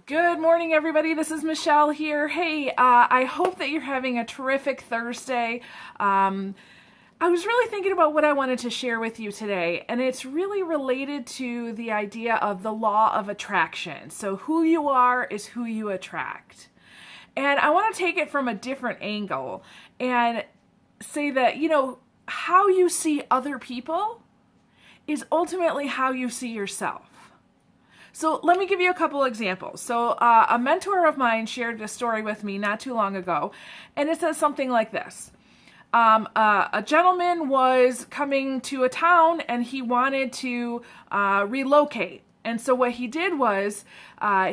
Good morning, everybody. This is Michelle here. Hey, I hope that you're having a terrific Thursday. I was really thinking about what I wanted to share with you today, and it's really related to the idea of the law of attraction. So, who you are is who you attract. And I want to take it from a different angle and say that, how you see other people is ultimately how you see yourself. So let me give you a couple examples. So a mentor of mine shared a story with me not too long ago, and it says something like this. A gentleman was coming to a town and he wanted to relocate. And so what he did was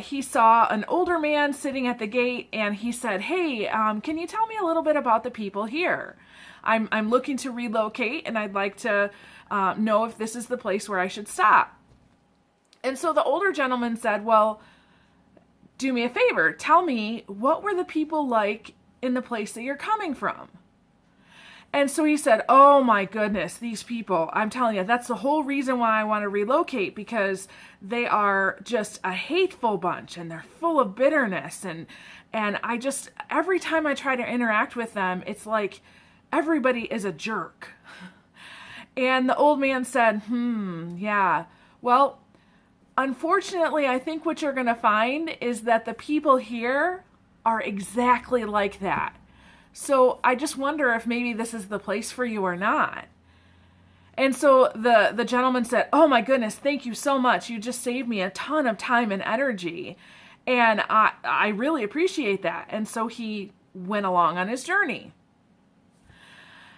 he saw an older man sitting at the gate and he said, "Hey, can you tell me a little bit about the people here? I'm looking to relocate and I'd like to know if this is the place where I should stop." And so the older gentleman said, "Well, do me a favor. Tell me, what were the people like in the place that you're coming from?" And so he said, "Oh my goodness, these people, I'm telling you, that's the whole reason why I want to relocate, because they are just a hateful bunch and they're full of bitterness. And I just, every time I try to interact with them, it's like everybody is a jerk." And the old man said, yeah, well, unfortunately, I think what you're going to find is that the people here are exactly like that. So I just wonder if maybe this is the place for you or not. And so the gentleman said, "Oh my goodness, thank you so much. You just saved me a ton of time and energy. And I really appreciate that." And so he went along on his journey.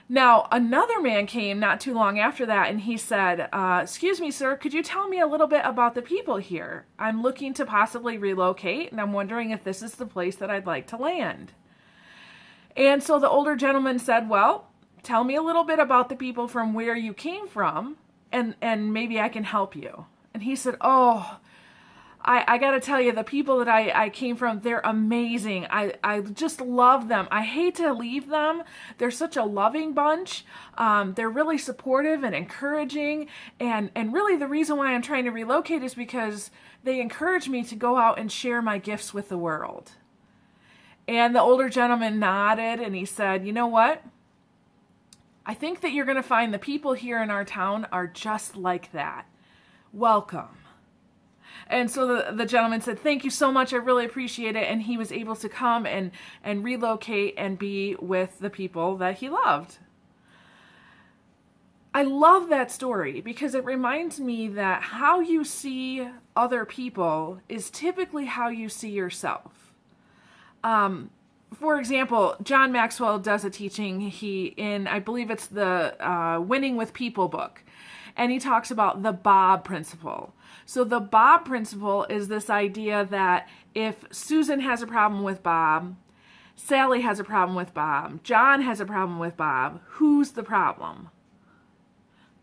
Now, another man came not too long after that, and he said, "Excuse me, sir, could you tell me a little bit about the people here? I'm looking to possibly relocate, and I'm wondering if this is the place that I'd like to land." And so the older gentleman said, "Well, tell me a little bit about the people from where you came from, and maybe I can help you." And he said, "Oh, I got to tell you, the people that I came from, they're amazing. I just love them. I hate to leave them. They're such a loving bunch. They're really supportive and encouraging. And really the reason why I'm trying to relocate is because they encourage me to go out and share my gifts with the world." And the older gentleman nodded and he said, "You know what? I think that you're going to find the people here in our town are just like that. Welcome." And so the gentleman said, "Thank you so much. I really appreciate it." And he was able to come and relocate and be with the people that he loved. I love that story because it reminds me that how you see other people is typically how you see yourself. For example, John Maxwell does a teaching I believe it's the Winning with People book. And he talks about the Bob principle. So the Bob principle is this idea that if Susan has a problem with Bob, Sally has a problem with Bob, John has a problem with Bob, who's the problem?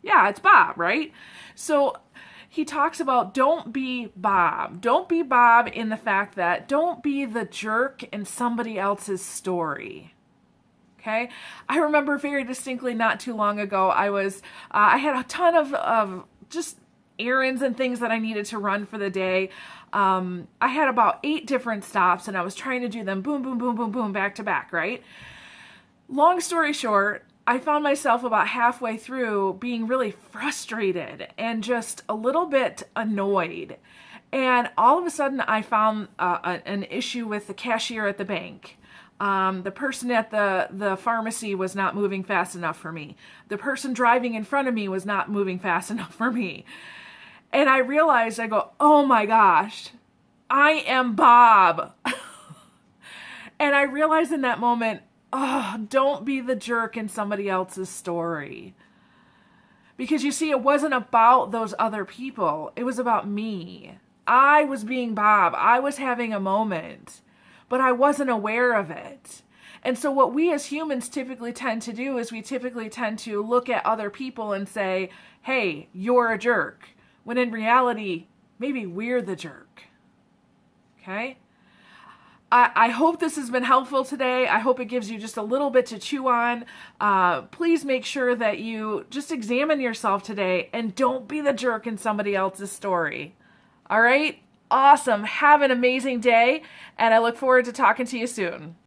Yeah, it's Bob, right? So he talks about don't be Bob. Don't be Bob in the fact that don't be the jerk in somebody else's story. Okay, I remember very distinctly not too long ago, I had a ton of just errands and things that I needed to run for the day. I had about 8 different stops and I was trying to do them boom, boom, boom, boom, boom, back to back, right? Long story short, I found myself about halfway through being really frustrated and just a little bit annoyed. And all of a sudden I found an issue with the cashier at the bank. The person at the pharmacy was not moving fast enough for me. The person driving in front of me was not moving fast enough for me. And I realized, I go, "Oh my gosh, I am Bob." And I realized in that moment, don't be the jerk in somebody else's story. Because you see, it wasn't about those other people. It was about me. I was being Bob. I was having a moment, but I wasn't aware of it. And so what we as humans typically tend to do is we typically tend to look at other people and say, "Hey, you're a jerk." When in reality, maybe we're the jerk. Okay? I hope this has been helpful today. I hope it gives you just a little bit to chew on. Please make sure that you just examine yourself today and don't be the jerk in somebody else's story. All right? awesome. Have an amazing day, and I look forward to talking to you soon.